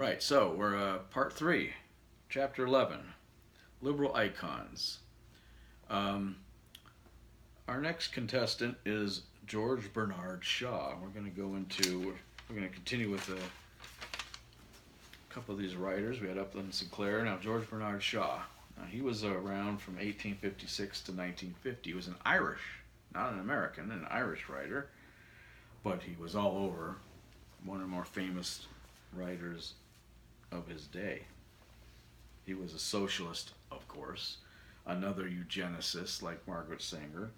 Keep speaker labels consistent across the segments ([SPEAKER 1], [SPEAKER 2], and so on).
[SPEAKER 1] Right, so we're part 3, chapter 11, liberal icons. Um, our next contestant is George Bernard Shaw. We're going to continue with a couple of these writers. We had Upland Sinclair, now George Bernard Shaw. Now, he was around from 1856 to 1950. He was an Irish, not an American, an Irish writer, but he was all over, one of the more famous writers of his day. He was a socialist, of course, another eugenicist like Margaret Sanger,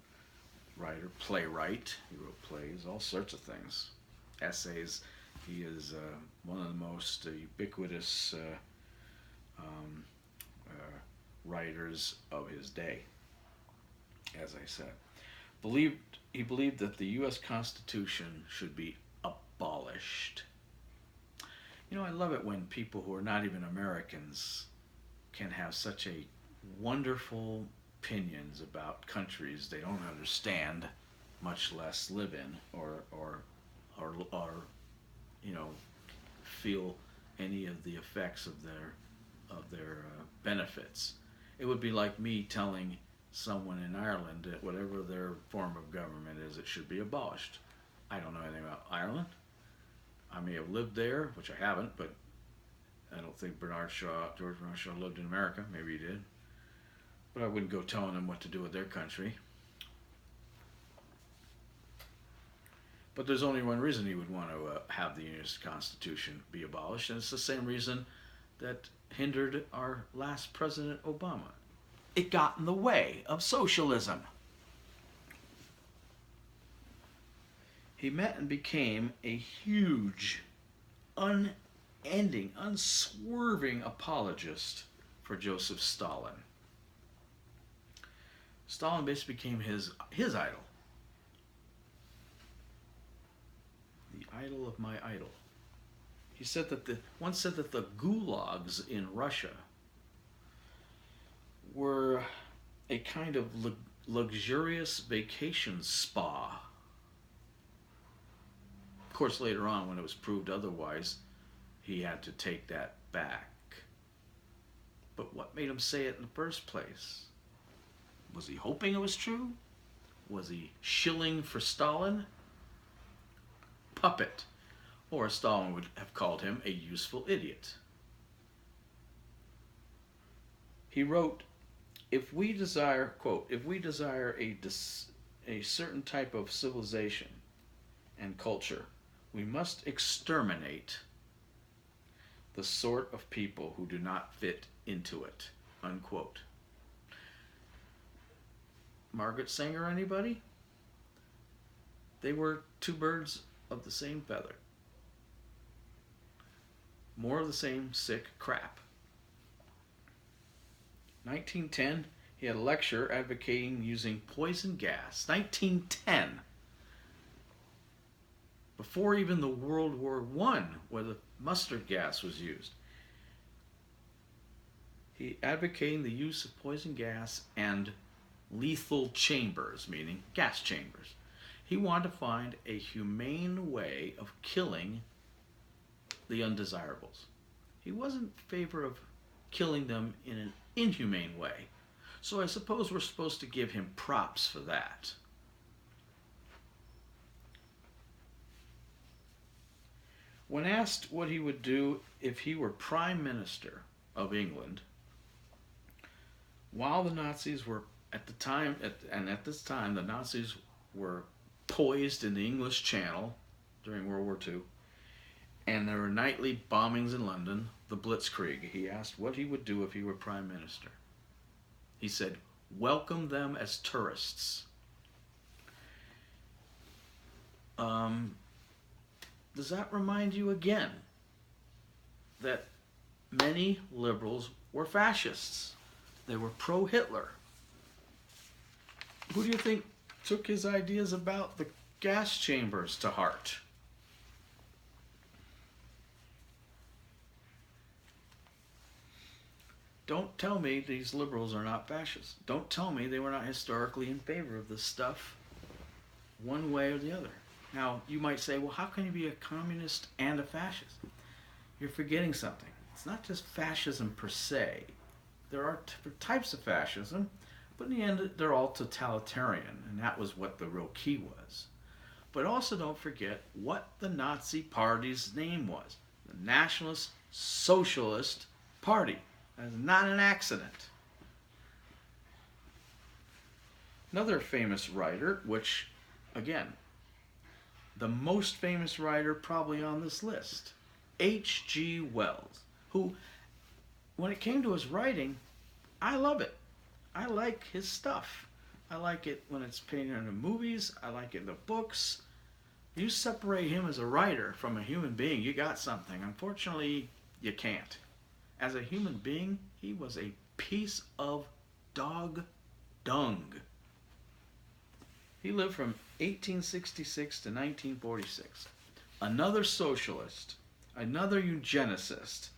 [SPEAKER 1] writer, playwright. He wrote plays, all sorts of things, essays. He is one of the most ubiquitous um, writers of his day, as I said. He believed that the U.S. Constitution should be abolished. You know, I love it when people who are not even Americans can have such a wonderful opinions about countries they don't understand, much less live in, or you know, feel any of the effects of their benefits. It would be like me telling someone in Ireland that whatever their form of government is, it should be abolished. I don't know anything about Ireland. I may have lived there, which I haven't, but I don't think George Bernard Shaw lived in America. Maybe he did. But I wouldn't go telling them what to do with their country. But there's only one reason he would want to have the U.S. Constitution be abolished, and it's the same reason that hindered our last President Obama. It got in the way of socialism. He met and became a huge, unending, unswerving apologist for Joseph Stalin. Stalin basically became his idol. The idol of my idol. He said that once said that the gulags in Russia were a kind of luxurious vacation spa. Of course, later on, when it was proved otherwise, he had to take that back. But what made him say it in the first place? Was he hoping it was true? Was he shilling for Stalin? Puppet. Or Stalin would have called him a useful idiot. He wrote, if we desire, quote, if we desire a certain type of civilization and culture, we must exterminate the sort of people who do not fit into it, unquote. Margaret Sanger, anybody? They were two birds of the same feather. More of the same sick crap. 1910, he had a lecture advocating using poison gas. 1910. Before even the World War I, where the mustard gas was used. He advocating the use of poison gas and lethal chambers, meaning gas chambers. He wanted to find a humane way of killing the undesirables. He wasn't in favor of killing them in an inhumane way. So I suppose we're supposed to give him props for that. When asked what he would do if he were Prime Minister of England, while the Nazis were at this time the Nazis were poised in the English Channel during World War II, and there were nightly bombings in London, the Blitzkrieg. He asked what he would do if he were Prime Minister. He said, welcome them as tourists. Does that remind you again that many liberals were fascists? They were pro-Hitler. Who do you think took his ideas about the gas chambers to heart? Don't tell me these liberals are not fascists. Don't tell me they were not historically in favor of this stuff one way or the other. Now, you might say, well, how can you be a communist and a fascist? you're forgetting something. It's not just fascism per se. There are types of fascism, but in the end, they're all totalitarian, and that was what the real key was. But also don't forget what the Nazi Party's name was. The Nationalist Socialist Party. That's not an accident. Another famous writer, which, again, the most famous writer probably on this list, H.G. Wells, who, when it came to his writing, I love it. I like his stuff. I like it when it's painted in the movies. I like it in the books. You separate him as a writer from a human being, you got something. Unfortunately, you can't. As a human being, he was a piece of dog dung. He lived from 1866 to 1946. Another socialist, another eugenicist,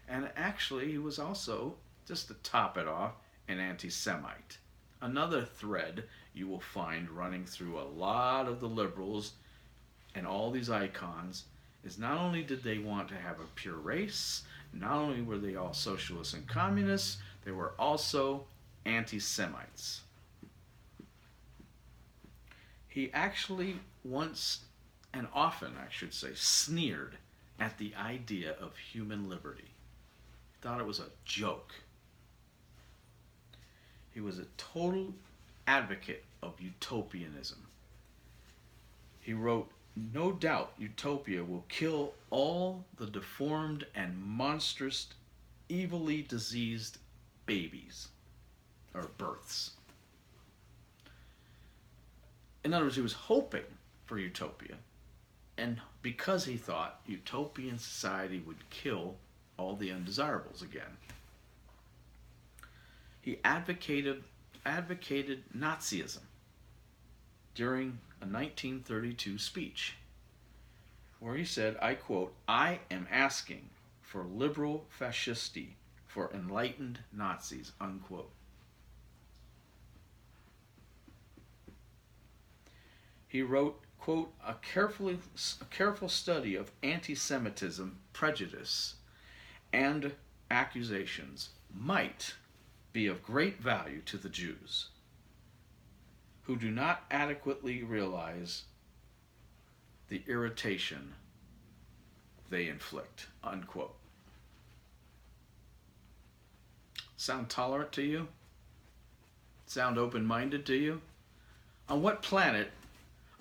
[SPEAKER 1] and actually he was also, just to top it off, an anti-Semite. Another thread you will find running through a lot of the liberals and all these icons is not only did they want to have a pure race, not only were they all socialists and communists, they were also anti-Semites. He actually once, and often I should say, sneered at the idea of human liberty. Thought it was a joke. He was a total advocate of utopianism. He wrote, "No doubt utopia will kill all the deformed and monstrous, evilly diseased babies, or births." In other words, he was hoping for utopia, and because he thought utopian society would kill all the undesirables again. He advocated Nazism during a 1932 speech, where he said, I quote, "I am asking for liberal fascisti, for enlightened Nazis," unquote. He wrote, quote, a careful study of anti-Semitism, prejudice, and accusations might be of great value to the Jews, who do not adequately realize the irritation they inflict," unquote. Sound tolerant to you? Sound open-minded to you? On what planet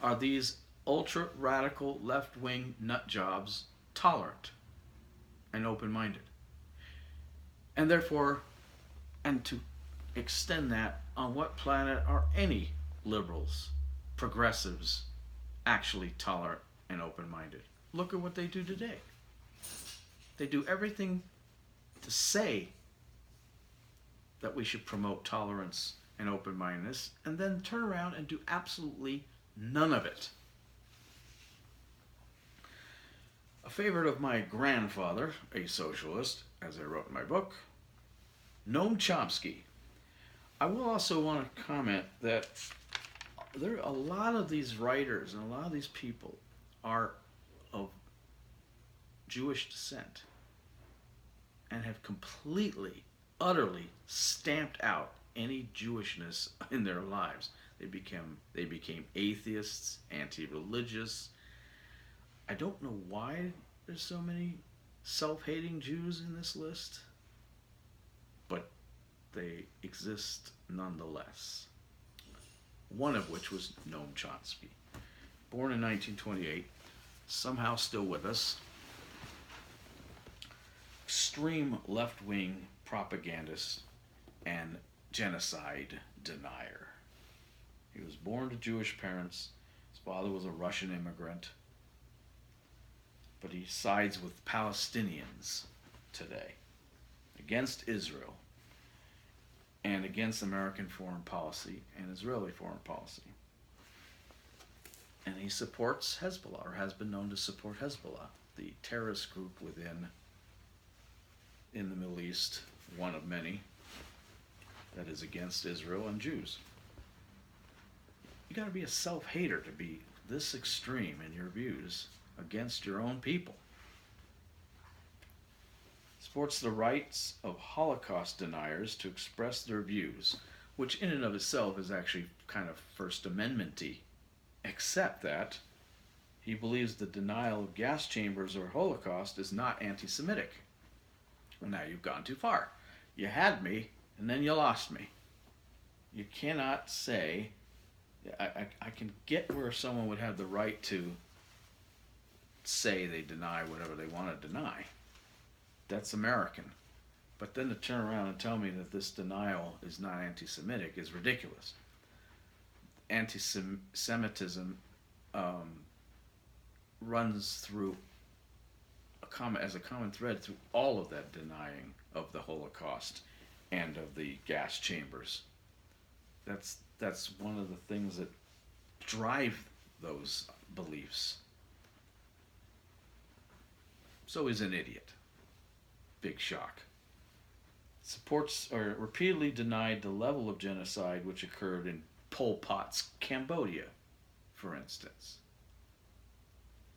[SPEAKER 1] are these ultra-radical left-wing nutjobs tolerant and open-minded? And therefore, and to extend that, on what planet are any liberals, progressives, actually tolerant and open-minded? Look at what they do today. They do everything to say that we should promote tolerance and open-mindedness, and then turn around and do absolutely none of it. A favorite of my grandfather, a socialist, as I wrote in my book, Noam Chomsky. I will also want to comment that there are a lot of these writers and a lot of these people are of Jewish descent and have completely, utterly stamped out any Jewishness in their lives. They became atheists, anti-religious. I don't know why there's so many self-hating Jews in this list, but they exist nonetheless. One of which was Noam Chomsky, born in 1928, somehow still with us. Extreme left-wing propagandist and genocide denier. He was born to Jewish parents. His father was a Russian immigrant. But he sides with Palestinians today, against Israel, and against American foreign policy and Israeli foreign policy. And he supports Hezbollah, or has been known to support Hezbollah, the terrorist group in the Middle East, one of many, that is against Israel and Jews. You got to be a self-hater to be this extreme in your views against your own people. supports the rights of Holocaust deniers to express their views, which in and of itself is actually kind of First Amendment-y, except that he believes the denial of gas chambers or Holocaust is not anti-Semitic. Well, now you've gone too far. You had me, and then you lost me. You cannot say, I can get where someone would have the right to say they deny whatever they want to deny. That's American. But then to turn around and tell me that this denial is not anti-Semitic is ridiculous. Anti-Semitism runs through as a common thread through all of that denying of the Holocaust and of the gas chambers. That's one of the things that drive those beliefs. So he's an idiot. Big shock. Supports or repeatedly denied the level of genocide which occurred in Pol Pot's Cambodia, for instance,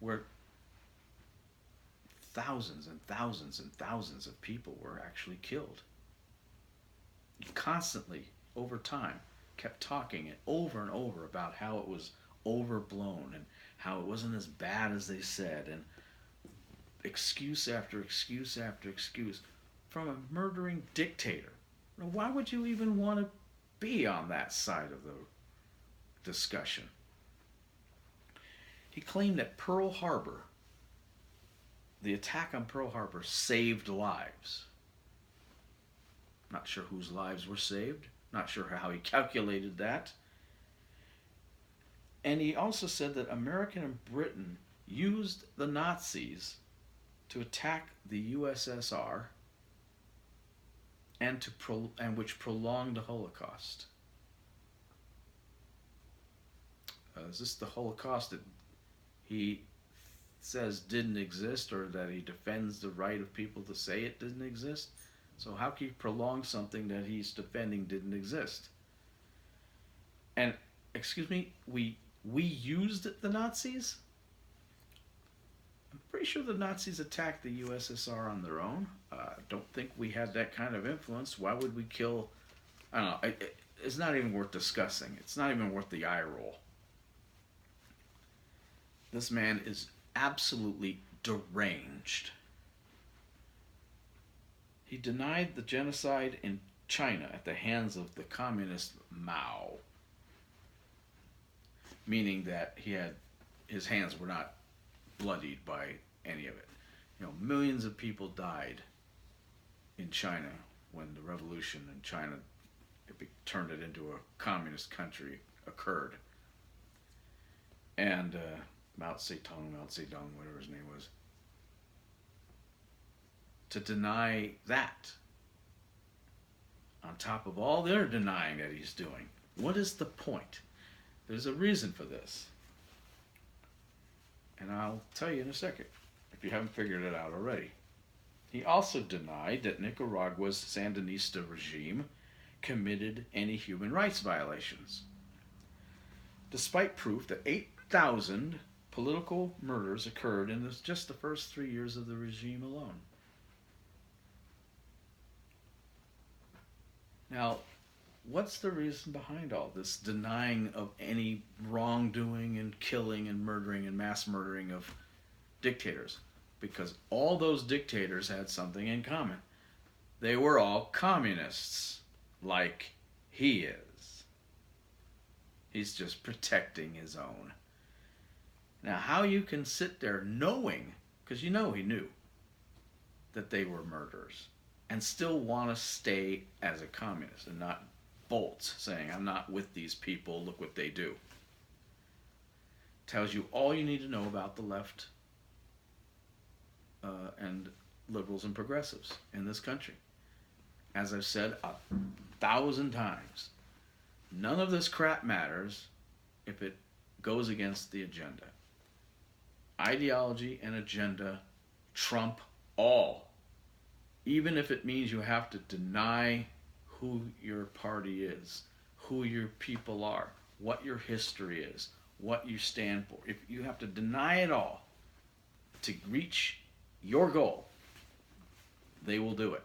[SPEAKER 1] where thousands and thousands and thousands of people were actually killed. He constantly, over time, kept talking over and over about how it was overblown and how it wasn't as bad as they said, and excuse after excuse after excuse from a murdering dictator. Now, why would you even want to be on that side of the discussion? He claimed that Pearl Harbor, the attack on Pearl Harbor, saved lives. Not sure whose lives were saved. Not sure how he calculated that. And he also said that America and Britain used the Nazis to attack the USSR and which prolonged the Holocaust. Is this the Holocaust that he says didn't exist, or that he defends the right of people to say it didn't exist? So how can he prolong something that he's defending didn't exist? And, excuse me, we used the Nazis? I'm pretty sure the Nazis attacked the USSR on their own. Don't think we had that kind of influence. Why would we kill... I don't know. It's not even worth discussing. It's not even worth the eye roll. This man is absolutely deranged. He denied the genocide in China at the hands of the communist Mao, meaning that his hands were not bloodied by any of it. You know, millions of people died in China when the revolution in China turned it into a communist country occurred. And Mao Zedong, whatever his name was, to deny that, on top of all their denying that he's doing. What is the point? There's a reason for this. And I'll tell you in a second, if you haven't figured it out already. He also denied that Nicaragua's Sandinista regime committed any human rights violations, despite proof that 8,000 political murders occurred in just the first 3 years of the regime alone. Now, what's the reason behind all this denying of any wrongdoing and killing and murdering and mass murdering of dictators? Because all those dictators had something in common. They were all communists, like he is. He's just protecting his own. Now, how you can sit there knowing, because you know he knew, that they were murderers, and still want to stay as a communist and not bolt, saying, I'm not with these people, look what they do. Tells you all you need to know about the left and liberals and progressives in this country. As I've said 1,000 times, none of this crap matters if it goes against the agenda. Ideology and agenda trump all. Even if it means you have to deny who your party is, who your people are, what your history is, what you stand for. If you have to deny it all to reach your goal, they will do it.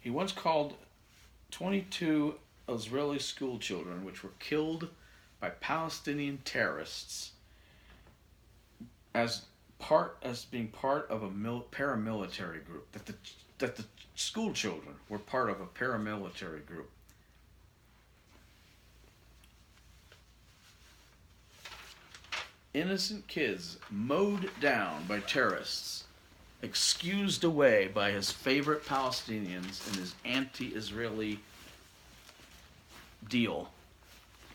[SPEAKER 1] He once called 22 Israeli school children, which were killed by Palestinian terrorists, as being part of a paramilitary group. That the school children were part of a paramilitary group. Innocent kids mowed down by terrorists, excused away by his favorite Palestinians in his anti-Israeli deal.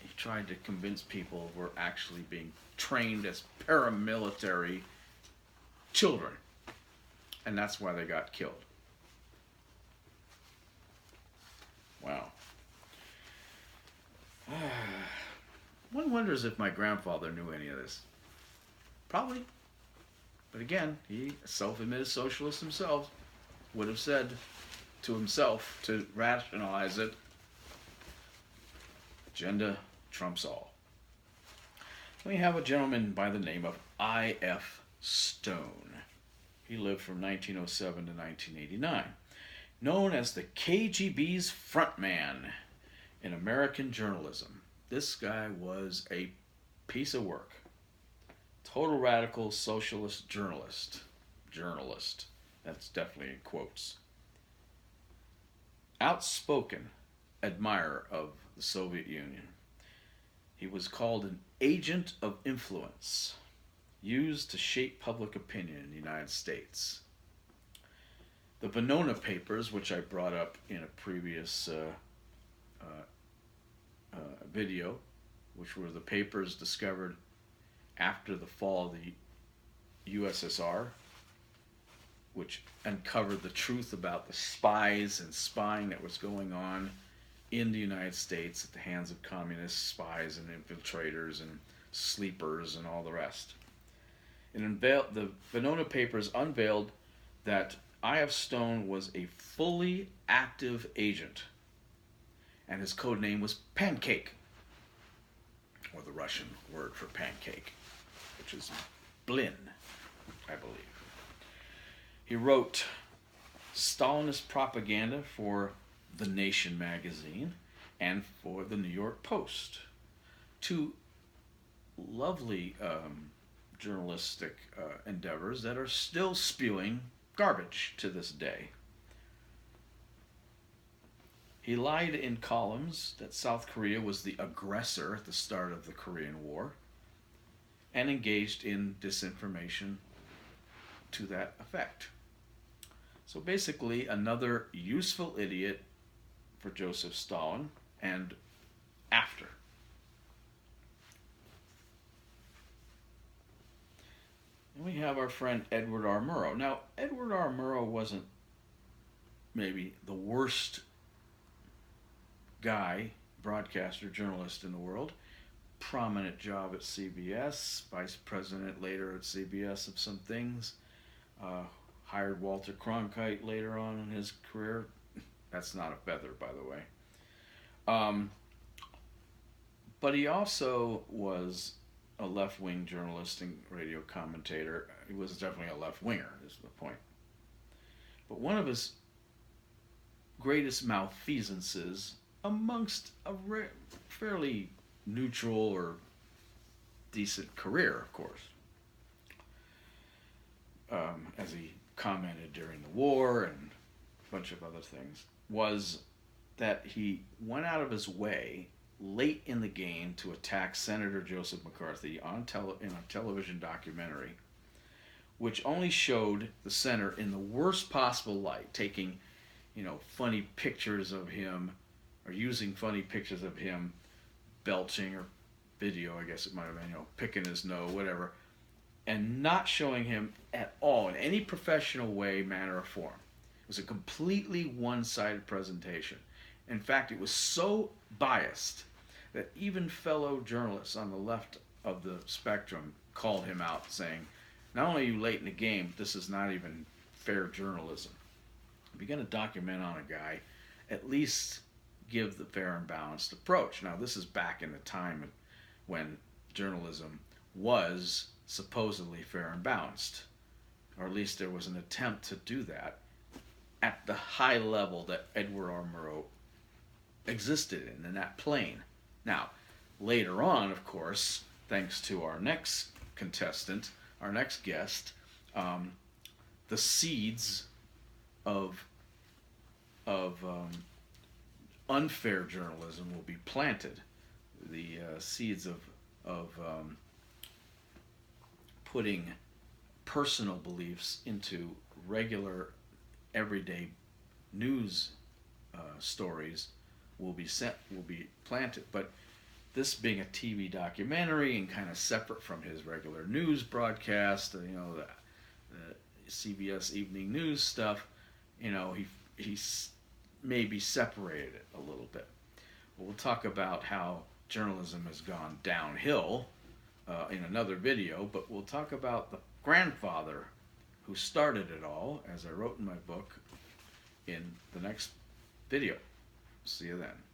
[SPEAKER 1] He tried to convince people were actually being trained as paramilitary children, and that's why they got killed. Wow. One wonders if my grandfather knew any of this. Probably. But again, he, a self-admitted socialist himself, would have said to himself, to rationalize it, agenda trumps all. We have a gentleman by the name of I.F. Stone. He lived from 1907 to 1989. Known as the KGB's frontman in American journalism. This guy was a piece of work. Total radical socialist journalist. Journalist. That's definitely in quotes. Outspoken admirer of the Soviet Union. He was called an agent of influence, used to shape public opinion in the United States. The Venona Papers, which I brought up in a previous video, which were the papers discovered after the fall of the USSR, which uncovered the truth about the spies and spying that was going on in the United States at the hands of communist spies and infiltrators and sleepers and all the rest. The Venona Papers unveiled that I.F. Stone was a fully active agent, and his code name was Pancake, or the Russian word for pancake, which is Blin, I believe. He wrote Stalinist propaganda for The Nation magazine and for the New York Post. Two lovely journalistic endeavors that are still spewing garbage to this day. He lied in columns that South Korea was the aggressor at the start of the Korean War and engaged in disinformation to that effect. So basically, another useful idiot for Joseph Stalin and after. And we have our friend Edward R. Murrow. Now, Edward R. Murrow wasn't maybe the worst guy, broadcaster, journalist in the world. Prominent job at CBS, vice president later at CBS of some things. Hired Walter Cronkite later on in his career. That's not a feather, by the way. But he also was a left-wing journalist and radio commentator. He was definitely a left-winger, is the point. But one of his greatest malfeasances, amongst a fairly neutral or decent career, of course, as he commented during the war and a bunch of other things, was that he went out of his way late in the game to attack Senator Joseph McCarthy in a television documentary, which only showed the senator in the worst possible light, taking, funny pictures of him, or using funny pictures of him belching, or video, I guess it might have been, picking his nose, whatever, and not showing him at all in any professional way, manner, or form. It was a completely one-sided presentation. In fact, it was so biased that even fellow journalists on the left of the spectrum called him out, saying, not only are you late in the game, but this is not even fair journalism. If you're going to document on a guy, at least give the fair and balanced approach. Now, this is back in the time when journalism was supposedly fair and balanced. or at least there was an attempt to do that at the high level that Edward R. Murrow existed in that plane. Now, later on, of course, thanks to our next contestant, our next guest, the seeds of unfair journalism will be planted. The seeds of putting personal beliefs into regular, everyday news stories will be planted. But this being a TV documentary and kind of separate from his regular news broadcast, the CBS evening news stuff, he's maybe separated it a little bit. We'll talk about how journalism has gone downhill in another video, but we'll talk about the grandfather who started it all, as I wrote in my book, in the next video. See you then.